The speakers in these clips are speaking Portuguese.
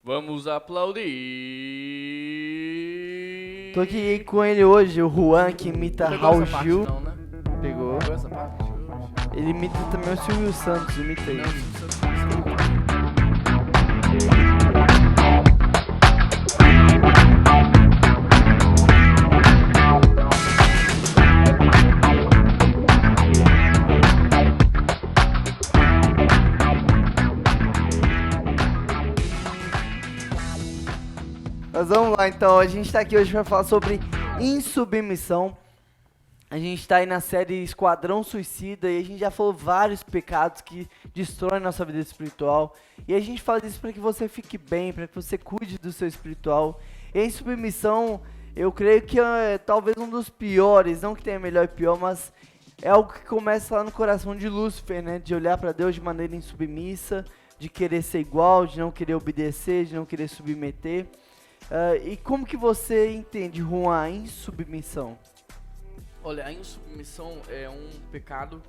Vamos aplaudir. Tô aqui com ele hoje, o Juan, que imita Pegou Raul essa parte Gil. não, né? Pegou. Pegou essa parte? Ele imita também o Silvio Santos, imita ele. Não, Mas vamos lá então, a gente tá aqui hoje pra falar sobre insubmissão. A gente tá aí na série Esquadrão Suicida e a gente já falou vários pecados que destroem nossa vida espiritual. E a gente fala isso para que você fique bem, para que você cuide do seu espiritual. E a insubmissão, eu creio que é talvez um dos piores, não que tenha melhor e pior, mas é algo que começa lá no coração de Lúcifer, né? De olhar para Deus de maneira insubmissa, de querer ser igual, de não querer obedecer, de não querer submeter. E como que você entende, Juan, a insubmissão? Olha, a insubmissão é um pecado,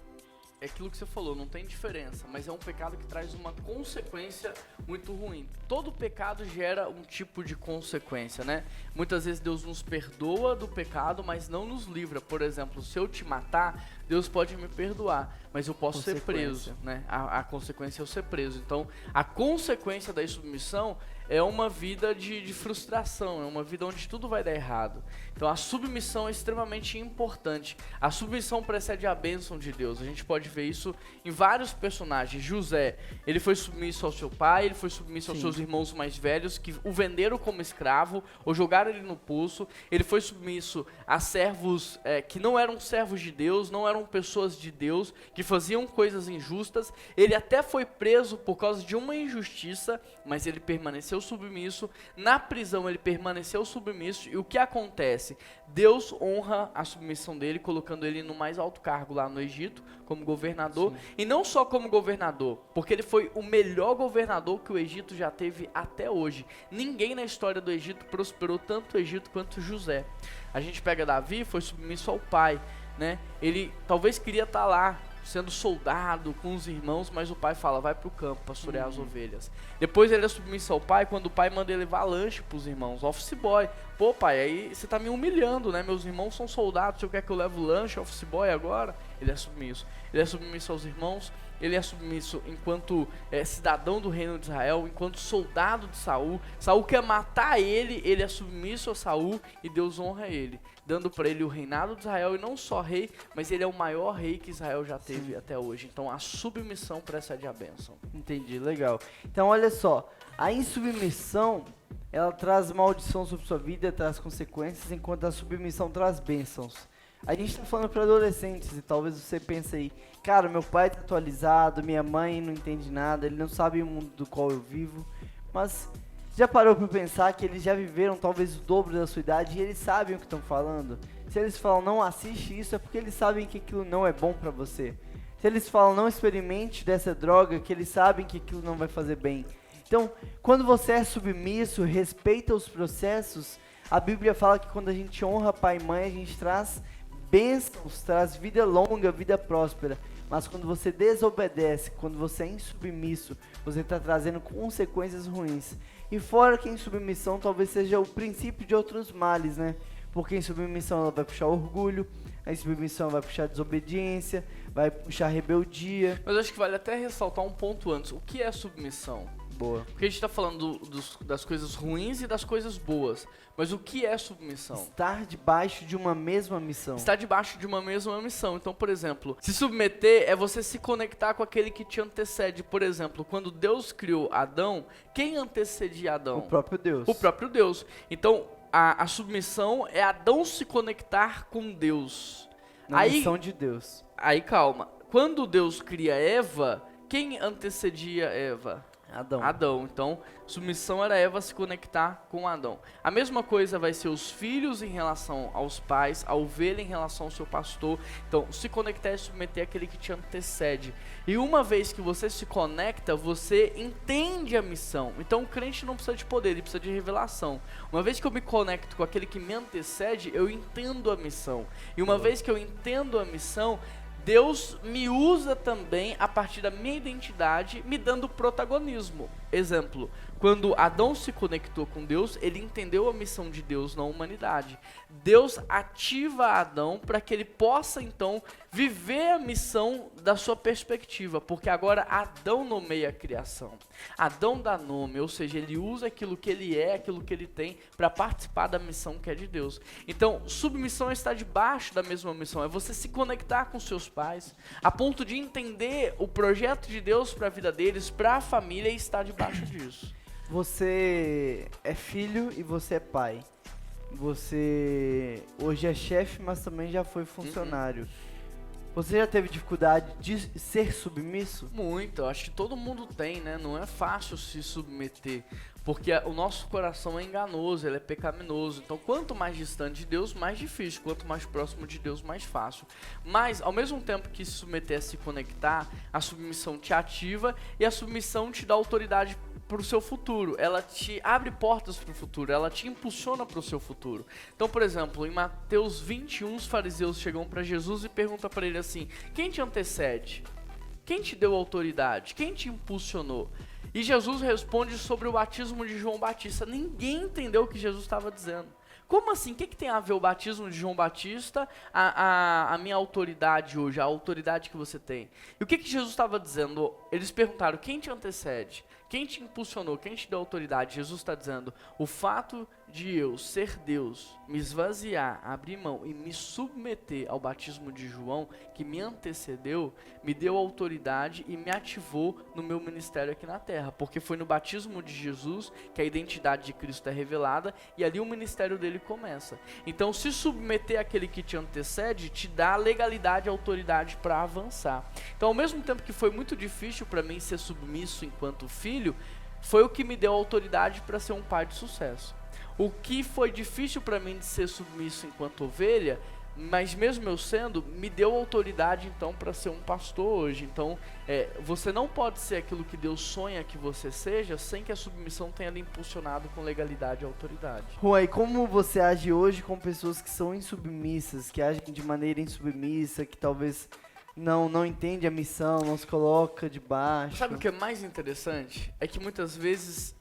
é aquilo que você falou, não tem diferença, mas é um pecado que traz uma consequência muito ruim. Todo pecado gera um tipo de consequência, né? Muitas vezes Deus nos perdoa do pecado, mas não nos livra. Por exemplo, se eu te matar, Deus pode me perdoar, mas eu posso ser preso, né? A consequência é eu ser preso. Então, a consequência da insubmissão é uma vida de frustração, é uma vida onde tudo vai dar errado. Então a submissão é extremamente importante. A submissão precede a bênção de Deus. A gente pode ver isso em vários personagens. José, ele foi submisso ao seu pai, ele foi submisso aos seus irmãos mais velhos, que o venderam como escravo, ou jogaram ele no poço. Ele foi submisso a servos que não eram servos de Deus, não eram pessoas de Deus, que faziam coisas injustas. Ele até foi preso por causa de uma injustiça, mas ele permaneceu submisso. Na prisão ele permaneceu submisso. E o que acontece? Deus honra a submissão dele, colocando ele no mais alto cargo lá no Egito, como governador. Sim. E não só como governador, porque ele foi o melhor governador que o Egito já teve até hoje. Ninguém na história do Egito prosperou tanto o Egito quanto José. A gente pega Davi, foi submisso ao pai, né? Ele talvez queria estar lá, sendo soldado com os irmãos, mas o pai fala, vai pro campo pastorear as ovelhas. Depois ele é submisso ao pai, quando o pai manda ele levar lanche pros irmãos, office boy. Pô pai, aí você tá me humilhando, né? Meus irmãos são soldados, você quer que eu levo lanche, office boy agora? Ele é submisso. Ele é submisso aos irmãos, ele é submisso enquanto cidadão do reino de Israel, enquanto soldado de Saul. Saul quer matar ele, ele é submisso a Saul e Deus honra ele, dando para ele o reinado de Israel, e não só rei, mas ele é o maior rei que Israel já teve até hoje. Então a submissão precede a bênção. Entendi, legal. Então olha só, a insubmissão, ela traz maldição sobre sua vida, traz consequências, enquanto a submissão traz bênçãos. A gente tá falando para adolescentes e talvez você pense aí, cara, meu pai tá atualizado, minha mãe não entende nada, ele não sabe o mundo do qual eu vivo, mas já parou para pensar que eles já viveram talvez o dobro da sua idade e eles sabem o que estão falando? Se eles falam não assiste isso, é porque eles sabem que aquilo não é bom para você. Se eles falam não experimente dessa droga, que eles sabem que aquilo não vai fazer bem. Então, quando você é submisso, respeita os processos, a Bíblia fala que quando a gente honra pai e mãe, a gente traz bênçãos, traz vida longa, vida próspera. Mas quando você desobedece, quando você é insubmisso, você está trazendo consequências ruins. E fora que a insubmissão talvez seja o princípio de outros males, né? Porque a insubmissão ela vai puxar orgulho, a insubmissão vai puxar desobediência, vai puxar rebeldia. Mas eu acho que vale até ressaltar um ponto antes. O que é submissão? Boa. Porque a gente está falando das coisas ruins e das coisas boas. Mas o que é submissão? Estar debaixo de uma mesma missão. Estar debaixo de uma mesma missão. Então, por exemplo, se submeter é você se conectar com aquele que te antecede. Por exemplo, quando Deus criou Adão, quem antecedia Adão? O próprio Deus. O próprio Deus. Então, a submissão é Adão se conectar com Deus. Na missão de Deus. Aí, calma. Quando Deus cria Eva, quem antecedia Eva? Adão. Então, submissão era Eva se conectar com Adão. A mesma coisa vai ser os filhos em relação aos pais, a ovelha em relação ao seu pastor. Então, se conectar e submeter aquele que te antecede. E uma vez que você se conecta, você entende a missão. Então, o crente não precisa de poder, ele precisa de revelação. Uma vez que eu me conecto com aquele que me antecede, eu entendo a missão. E uma vez que eu entendo a missão, Deus me usa também a partir da minha identidade, me dando protagonismo. Exemplo, quando Adão se conectou com Deus, ele entendeu a missão de Deus na humanidade. Deus ativa Adão para que ele possa então viver a missão da sua perspectiva, porque agora Adão nomeia a criação. Adão dá nome, ou seja, ele usa aquilo que ele é, aquilo que ele tem, para participar da missão que é de Deus. Então, submissão é estar debaixo da mesma missão, é você se conectar com seus pais, a ponto de entender o projeto de Deus para a vida deles, para a família, e estar debaixo disso. Você é filho e você é pai. Você hoje é chefe, mas também já foi funcionário. Você já teve dificuldade de ser submisso? Muito, eu acho que todo mundo tem, né? Não é fácil se submeter, porque o nosso coração é enganoso, ele é pecaminoso. Então, quanto mais distante de Deus, mais difícil. Quanto mais próximo de Deus, mais fácil. Mas, ao mesmo tempo que se submeter é se conectar, a submissão te ativa e a submissão te dá autoridade para o seu futuro. Ela te abre portas para o futuro, ela te impulsiona para o seu futuro. Então, por exemplo, em Mateus 21, os fariseus chegam para Jesus e perguntam para ele assim: quem te antecede? Quem te deu autoridade? Quem te impulsionou? E Jesus responde sobre o batismo de João Batista. Ninguém entendeu o que Jesus estava dizendo. Como assim? O que tem a ver o batismo de João Batista, a minha autoridade hoje, a autoridade que você tem? E o que Jesus estava dizendo? Eles perguntaram: quem te antecede? Quem te impulsionou? Quem te deu autoridade? Jesus está dizendo: o fato de eu ser Deus, me esvaziar, abrir mão e me submeter ao batismo de João, que me antecedeu, me deu autoridade e me ativou no meu ministério aqui na terra. Porque foi no batismo de Jesus que a identidade de Cristo é revelada e ali o ministério dele começa. Então, se submeter àquele que te antecede, te dá legalidade e autoridade para avançar. Então, ao mesmo tempo que foi muito difícil para mim ser submisso enquanto filho, foi o que me deu autoridade para ser um pai de sucesso. O que foi difícil para mim de ser submisso enquanto ovelha, mas mesmo eu sendo, me deu autoridade então para ser um pastor hoje. Então, você não pode ser aquilo que Deus sonha que você seja, sem que a submissão tenha lhe impulsionado com legalidade e autoridade. Juan, e como você age hoje com pessoas que são insubmissas, que agem de maneira insubmissa, que talvez não entende a missão, não se coloca debaixo? Sabe o que é mais interessante? É que muitas vezes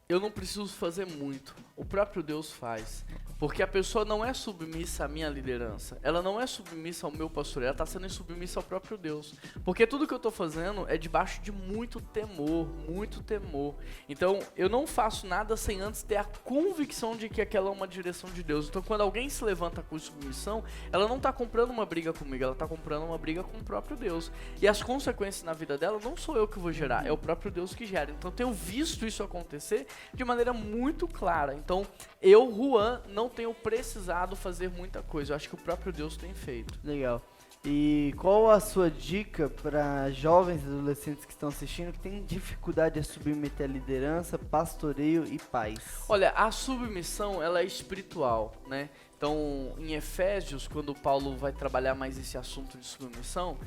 eu não preciso fazer muito, o próprio Deus faz. Porque a pessoa não é submissa à minha liderança, ela não é submissa ao meu pastoreio, ela está sendo submissa ao próprio Deus. Porque tudo que eu estou fazendo é debaixo de muito temor, muito temor. Então, eu não faço nada sem antes ter a convicção de que aquela é uma direção de Deus. Então, quando alguém se levanta com submissão, ela não está comprando uma briga comigo, ela está comprando uma briga com o próprio Deus. E as consequências na vida dela não sou eu que vou gerar, é o próprio Deus que gera. Então, eu tenho visto isso acontecer de maneira muito clara. Então, eu, Juan, não tenho precisado fazer muita coisa. Eu acho que o próprio Deus tem feito. Legal. E qual a sua dica para jovens e adolescentes que estão assistindo que têm dificuldade de submeter a liderança, pastoreio e pais? Olha, a submissão, ela é espiritual, né? Então, em Efésios, quando Paulo vai trabalhar mais esse assunto de submissão,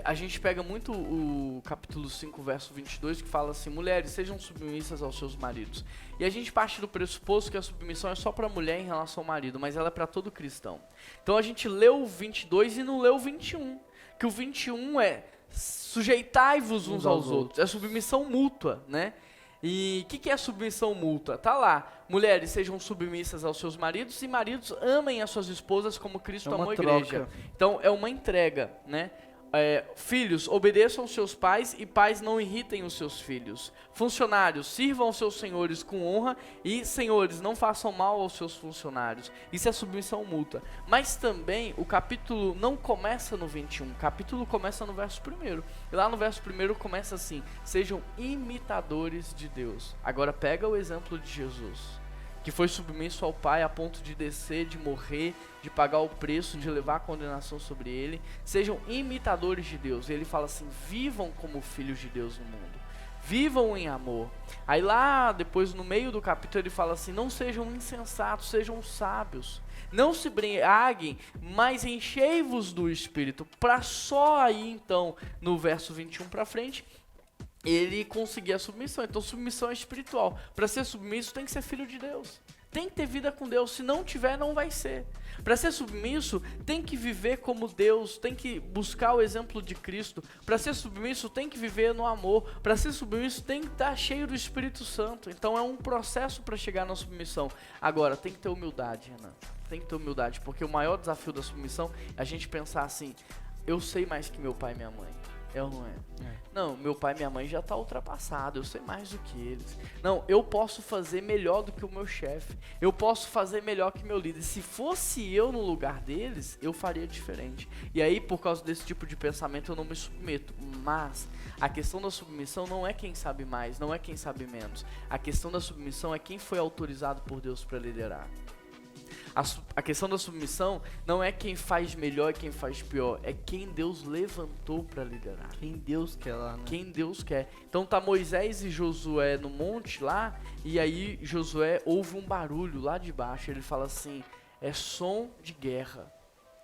a gente pega muito o capítulo 5, verso 22, que fala assim: mulheres, sejam submissas aos seus maridos. E a gente parte do pressuposto que a submissão é só para a mulher em relação ao marido, mas ela é para todo cristão. Então a gente leu o 22 e não leu o 21, que o 21 é sujeitai-vos uns aos outros. É submissão mútua, né? E o que é submissão mútua? Tá lá: mulheres, sejam submissas aos seus maridos, e maridos, amem as suas esposas como Cristo amou a igreja. Então é uma entrega, né? Filhos, obedeçam aos seus pais, e pais, não irritem os seus filhos. Funcionários, sirvam aos seus senhores com honra, e senhores, não façam mal aos seus funcionários. Isso é submissão mútua. Mas também o capítulo não começa no 21, o capítulo começa no verso 1. E lá no verso 1 começa assim: sejam imitadores de Deus. Agora pega o exemplo de Jesus, que foi submisso ao Pai a ponto de descer, de morrer, de pagar o preço, de levar a condenação sobre ele. Sejam imitadores de Deus. E ele fala assim: vivam como filhos de Deus no mundo. Vivam em amor. Aí lá, depois no meio do capítulo, ele fala assim: não sejam insensatos, sejam sábios. Não se embriaguem, mas enchei-vos do Espírito. Para só aí, então, no verso 21 para frente, ele conseguir a submissão. Então, submissão é espiritual. Para ser submisso, tem que ser filho de Deus. tem que ter vida com Deus. Se não tiver, não vai ser. Para ser submisso, tem que viver como Deus, tem que buscar o exemplo de Cristo. Para ser submisso, tem que viver no amor. Para ser submisso, tem que estar cheio do Espírito Santo. Então é um processo para chegar na submissão. Agora, tem que ter humildade, Renan. Tem que ter humildade, porque o maior desafio da submissão é a gente pensar assim, eu sei mais que meu pai e minha mãe. É ou não é? Não, meu pai e minha mãe já está ultrapassado, eu sei mais do que eles. Não, eu posso fazer melhor do que o meu chefe. Eu posso fazer melhor que meu líder. Se fosse eu no lugar deles, eu faria diferente. E aí, por causa desse tipo de pensamento, eu não me submeto. Mas a questão da submissão não é quem sabe mais, não é quem sabe menos. A questão da submissão é quem foi autorizado por Deus para liderar. A questão da submissão não é quem faz melhor e quem faz pior, é quem Deus levantou para liderar. Quem Deus quer lá, né? Quem Deus quer. Então tá Moisés e Josué no monte lá, e aí Josué ouve um barulho lá de baixo, ele fala assim, é som de guerra.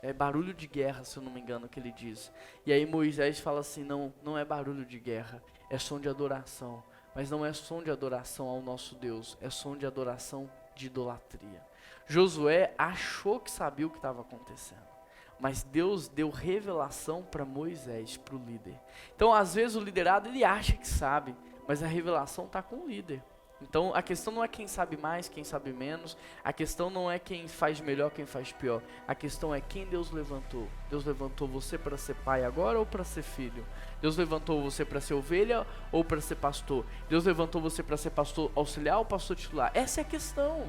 É barulho de guerra, se eu não me engano, que ele diz. E aí Moisés fala assim, não é barulho de guerra, é som de adoração. Mas não é som de adoração ao nosso Deus, é som de adoração de idolatria. Josué achou que sabia o que estava acontecendo, mas Deus deu revelação para Moisés, para o líder. Então, às vezes, o liderado ele acha que sabe, mas a revelação está com o líder. Então, a questão não é quem sabe mais, quem sabe menos. A questão não é quem faz melhor, quem faz pior. A questão é quem Deus levantou. Deus levantou você para ser pai agora ou para ser filho? Deus levantou você para ser ovelha ou para ser pastor? Deus levantou você para ser pastor auxiliar ou pastor titular? Essa é a questão.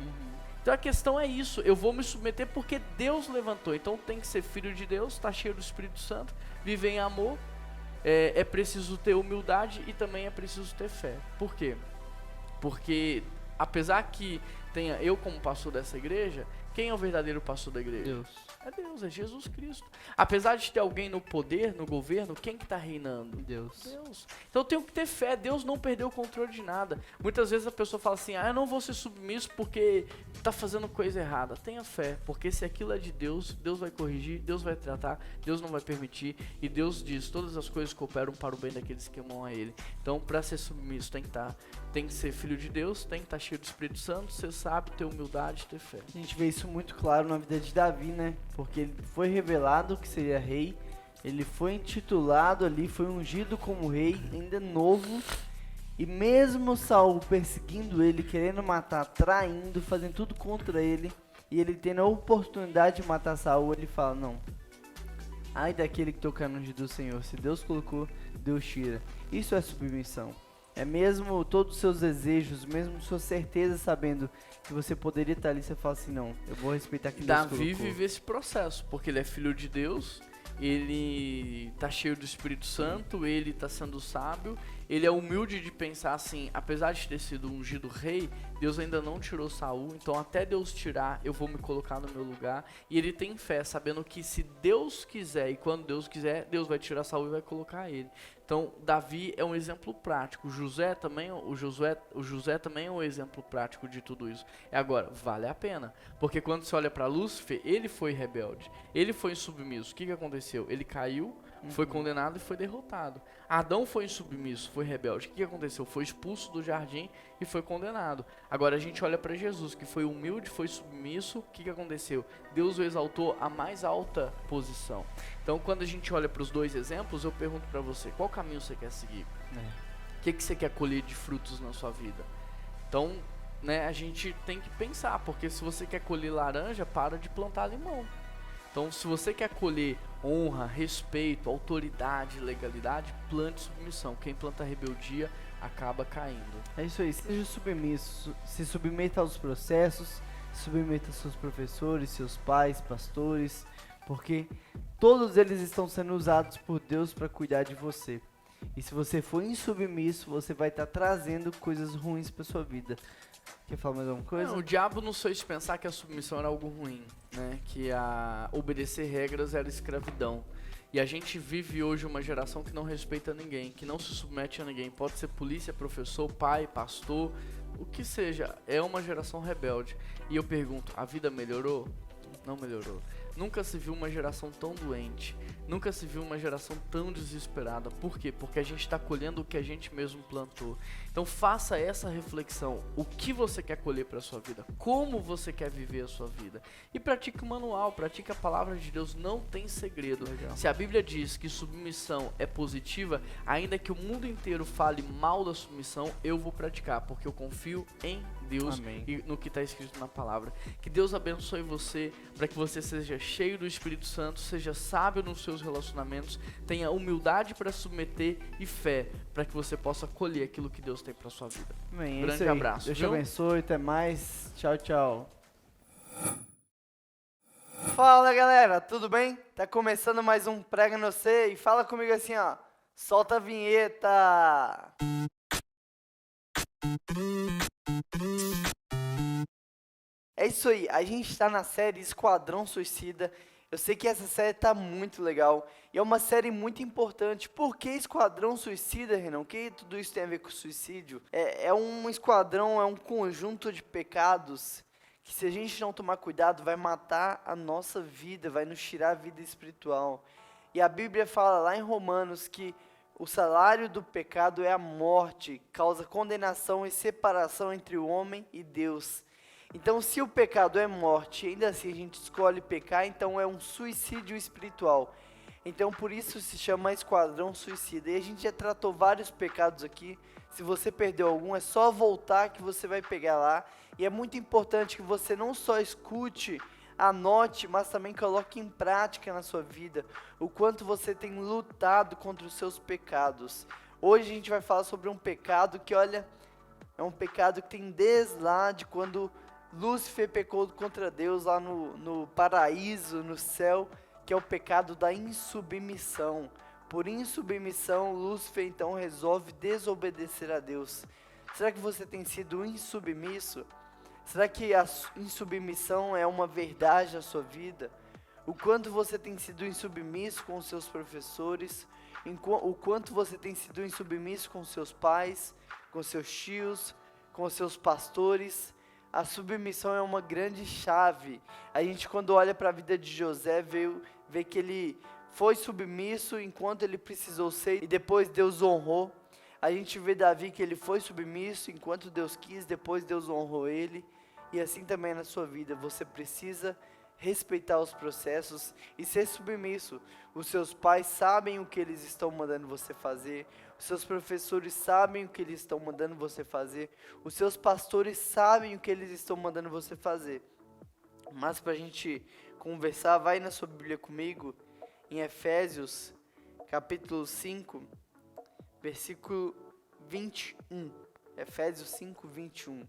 Então a questão é isso, eu vou me submeter porque Deus levantou. Então tem que ser filho de Deus, está cheio do Espírito Santo, viver em amor, é preciso ter humildade e também é preciso ter fé. Por quê? Porque apesar que tenha eu como pastor dessa igreja, quem é o verdadeiro pastor da igreja? Deus. É Deus, é Jesus Cristo. Apesar de ter alguém no poder, no governo, quem que está reinando? Deus. Então eu tenho que ter fé, Deus não perdeu o controle de nada. Muitas vezes a pessoa fala assim, eu não vou ser submisso porque está fazendo coisa errada. Tenha fé, porque se aquilo é de Deus, Deus vai corrigir, Deus vai tratar, Deus não vai permitir. E Deus diz, todas as coisas cooperam para o bem daqueles que amam a Ele. Então para ser submisso tem que ser filho de Deus, tem que estar cheio do Espírito Santo, ser sábio, ter humildade, ter fé. A gente vê isso muito claro na vida de Davi, né? Porque ele foi revelado que seria rei, ele foi intitulado ali, foi ungido como rei, ainda novo, e mesmo Saul perseguindo ele, querendo matar, traindo, fazendo tudo contra ele, e ele tendo a oportunidade de matar Saul, ele fala, não, ai daquele que tocar no ungido do Senhor, se Deus colocou, Deus tira. Isso é submissão. É mesmo todos os seus desejos, mesmo sua certeza, sabendo que você poderia estar ali, você fala assim, não, eu vou respeitar quem Deus colocou. Davi vive esse processo, porque ele é filho de Deus, ele tá cheio do Espírito Santo, ele tá sendo sábio, ele é humilde de pensar assim, apesar de ter sido ungido rei, Deus ainda não tirou Saul, então até Deus tirar, eu vou me colocar no meu lugar. E ele tem fé, sabendo que se Deus quiser e quando Deus quiser, Deus vai tirar Saul e vai colocar ele. Então, Davi é um exemplo prático. O José também é um exemplo prático de tudo isso. Agora, vale a pena. Porque quando você olha para Lúcifer, ele foi rebelde. Ele foi insubmisso. O que aconteceu? Ele caiu, foi condenado e foi derrotado. Adão foi insubmisso, foi rebelde. O que aconteceu? Foi expulso do jardim e foi condenado. Agora a gente olha para Jesus, que foi humilde, foi submisso. O que aconteceu? Deus o exaltou à mais alta posição. Então, quando a gente olha para os dois exemplos, eu pergunto para você, qual caminho você quer seguir? O que você quer colher de frutos na sua vida? Então, a gente tem que pensar, porque se você quer colher laranja, para de plantar limão. Então, se você quer colher honra, respeito, autoridade, legalidade, plante submissão. Quem planta rebeldia acaba caindo. É isso aí, seja submisso, se submeta aos processos, submeta aos seus professores, seus pais, pastores, porque todos eles estão sendo usados por Deus para cuidar de você. E se você for insubmisso, você vai estar trazendo coisas ruins para sua vida. Quer falar mais alguma coisa? Não, o diabo não fez pensar que a submissão era algo ruim, né? Que obedecer regras era escravidão. E a gente vive hoje uma geração que não respeita ninguém, que não se submete a ninguém. Pode ser polícia, professor, pai, pastor, o que seja. É uma geração rebelde. E eu pergunto, a vida melhorou? Não melhorou. Nunca se viu uma geração tão doente. Nunca se viu uma geração tão desesperada. Por quê? Porque a gente está colhendo o que a gente mesmo plantou. Então faça essa reflexão. O que você quer colher para a sua vida? Como você quer viver a sua vida? E pratique o manual, pratique a palavra de Deus. Não tem segredo. Legal. Se a Bíblia diz que submissão é positiva, ainda que o mundo inteiro fale mal da submissão, eu vou praticar, porque eu confio em Deus. Amém. E no que está escrito na palavra. Que Deus abençoe você, para que você seja cheio do Espírito Santo, seja sábio nos seus relacionamentos, tenha humildade para submeter e fé, para que você possa colher aquilo que Deus tem para sua vida. Amém. Grande É isso aí. abraço, Deus te viu? abençoe, até mais. Tchau, tchau. Fala, galera, tudo bem? Tá começando mais um Prega no C e fala comigo assim, ó. Solta a vinheta. É isso aí, a gente tá na série Esquadrão Suicida. Eu sei que essa série tá muito legal e é uma série muito importante. Por que Esquadrão Suicida, Renan? O que tudo isso tem a ver com suicídio? É um esquadrão, é um conjunto de pecados que, se a gente não tomar cuidado, vai matar a nossa vida, vai nos tirar a vida espiritual. E a Bíblia fala lá em Romanos que o salário do pecado é a morte, causa condenação e separação entre o homem e Deus. Então, se o pecado é morte, ainda assim a gente escolhe pecar, então é um suicídio espiritual. Então, por isso se chama Esquadrão Suicida. E a gente já tratou vários pecados aqui. Se você perdeu algum, é só voltar que você vai pegar lá. E é muito importante que você não só escute, anote, mas também coloque em prática na sua vida o quanto você tem lutado contra os seus pecados. Hoje a gente vai falar sobre um pecado que, olha, é um pecado que tem desde lá de quando Lúcifer pecou contra Deus lá no paraíso, no céu, que é o pecado da insubmissão. Por insubmissão, Lúcifer então resolve desobedecer a Deus. Será que você tem sido insubmisso? Será que a insubmissão é uma verdade na sua vida? O quanto você tem sido insubmisso com os seus professores? O quanto você tem sido insubmisso com os seus pais, com seus tios, com os seus pastores? A submissão é uma grande chave. A gente, quando olha para a vida de José, vê que ele foi submisso enquanto ele precisou ser, e depois Deus honrou. A gente vê Davi que ele foi submisso enquanto Deus quis, depois Deus honrou ele. E assim também é na sua vida, você precisa respeitar os processos e ser submisso. Os seus pais sabem o que eles estão mandando você fazer, os seus professores sabem o que eles estão mandando você fazer, os seus pastores sabem o que eles estão mandando você fazer. Mas para a gente conversar, vai na sua Bíblia comigo, em Efésios, capítulo 5, versículo 21. Efésios 5, 21.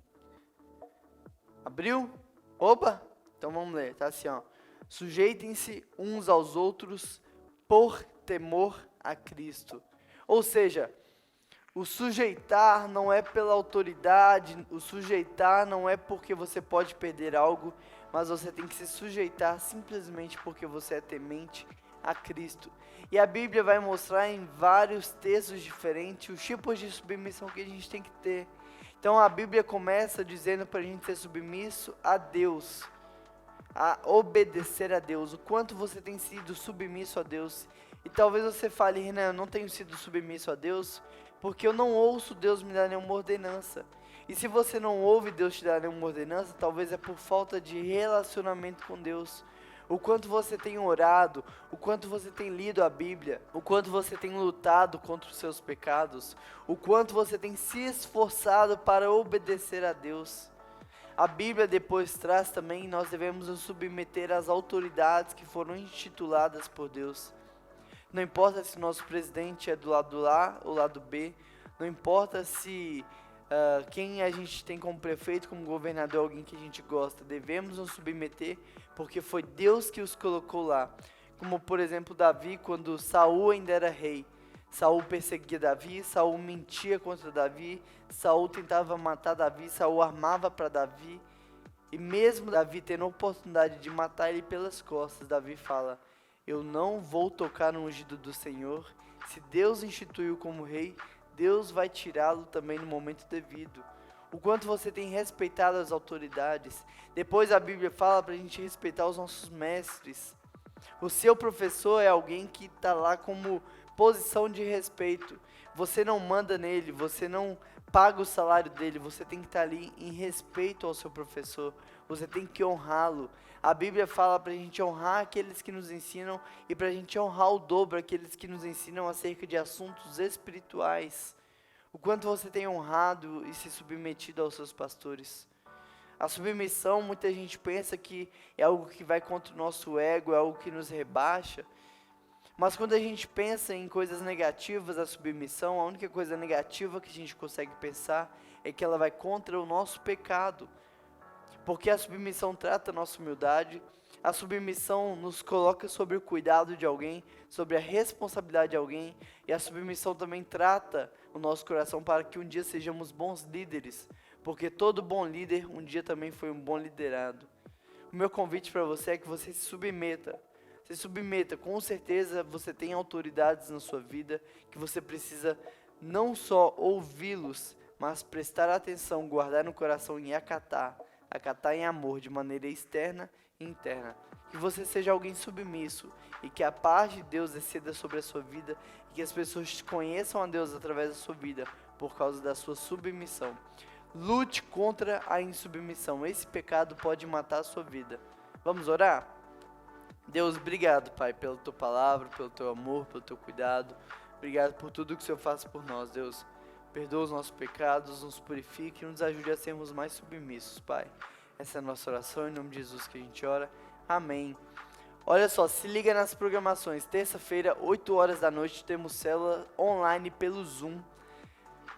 Abriu? Opa! Então vamos ler, tá assim, ó. Sujeitem-se uns aos outros por temor a Cristo. Ou seja, o sujeitar não é pela autoridade, o sujeitar não é porque você pode perder algo, mas você tem que se sujeitar simplesmente porque você é temente a Cristo. E a Bíblia vai mostrar em vários textos diferentes os tipos de submissão que a gente tem que ter. Então a Bíblia começa dizendo para a gente ser submisso a Deus, a obedecer a Deus, o quanto você tem sido submisso a Deus. E talvez você fale, Renan, eu não tenho sido submisso a Deus, porque eu não ouço Deus me dar nenhuma ordenança. E se você não ouve Deus te dar nenhuma ordenança, talvez é por falta de relacionamento com Deus. O quanto você tem orado, o quanto você tem lido a Bíblia, o quanto você tem lutado contra os seus pecados, o quanto você tem se esforçado para obedecer a Deus. A Bíblia depois traz também, nós devemos nos submeter às autoridades que foram instituídas por Deus. Não importa se nosso presidente é do lado A ou lado B, não importa se quem a gente tem como prefeito, como governador, alguém que a gente gosta, devemos nos submeter, porque foi Deus que os colocou lá. Como por exemplo Davi, quando Saul ainda era rei. Saul perseguia Davi, Saul mentia contra Davi, Saul tentava matar Davi, Saul armava para Davi. E mesmo Davi tendo a oportunidade de matar ele pelas costas, Davi fala, eu não vou tocar no ungido do Senhor. Se Deus instituiu como rei, Deus vai tirá-lo também no momento devido. O quanto você tem respeitado as autoridades. Depois a Bíblia fala para a gente respeitar os nossos mestres. O seu professor é alguém que está lá como posição de respeito. Você não manda nele, você não paga o salário dele, você tem que estar ali em respeito ao seu professor. Você tem que honrá-lo. A Bíblia fala para a gente honrar aqueles que nos ensinam e para a gente honrar o dobro aqueles que nos ensinam acerca de assuntos espirituais. O quanto você tem honrado e se submetido aos seus pastores. A submissão, muita gente pensa que é algo que vai contra o nosso ego, é algo que nos rebaixa. Mas quando a gente pensa em coisas negativas da submissão, a única coisa negativa que a gente consegue pensar é que ela vai contra o nosso pecado. Porque a submissão trata a nossa humildade, a submissão nos coloca sobre o cuidado de alguém, sobre a responsabilidade de alguém, e a submissão também trata o nosso coração para que um dia sejamos bons líderes, porque todo bom líder um dia também foi um bom liderado. O meu convite para você é que você se submeta. Se submeta, com certeza você tem autoridades na sua vida que você precisa não só ouvi-los, mas prestar atenção, guardar no coração e acatar em amor, de maneira externa e interna. Que você seja alguém submisso e que a paz de Deus desceda sobre a sua vida e que as pessoas conheçam a Deus através da sua vida por causa da sua submissão. Lute contra a insubmissão. Esse pecado pode matar a sua vida. Vamos orar? Deus, obrigado, Pai, pela Tua palavra, pelo Teu amor, pelo Teu cuidado. Obrigado por tudo que o Senhor faz por nós, Deus. Perdoa os nossos pecados, nos purifique e nos ajude a sermos mais submissos, Pai. Essa é a nossa oração, em nome de Jesus que a gente ora. Amém. Olha só, se liga nas programações. Terça-feira, 8 horas da noite, temos célula online pelo Zoom.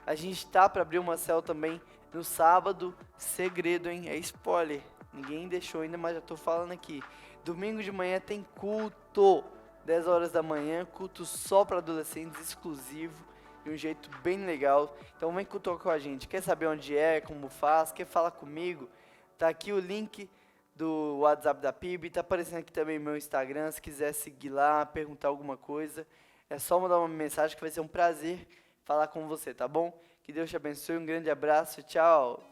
A gente tá para abrir uma célula também no sábado. Segredo, hein? É spoiler. Ninguém deixou ainda, mas já tô falando aqui. Domingo de manhã tem culto. 10 horas da manhã, culto só para adolescentes, exclusivo. De um jeito bem legal. Então vem cultuar com a gente. Quer saber onde é, como faz, quer falar comigo? Tá aqui o link do WhatsApp da PIB. Tá aparecendo aqui também meu Instagram. Se quiser seguir lá, perguntar alguma coisa, é só mandar uma mensagem que vai ser um prazer falar com você, tá bom? Que Deus te abençoe. Um grande abraço. Tchau.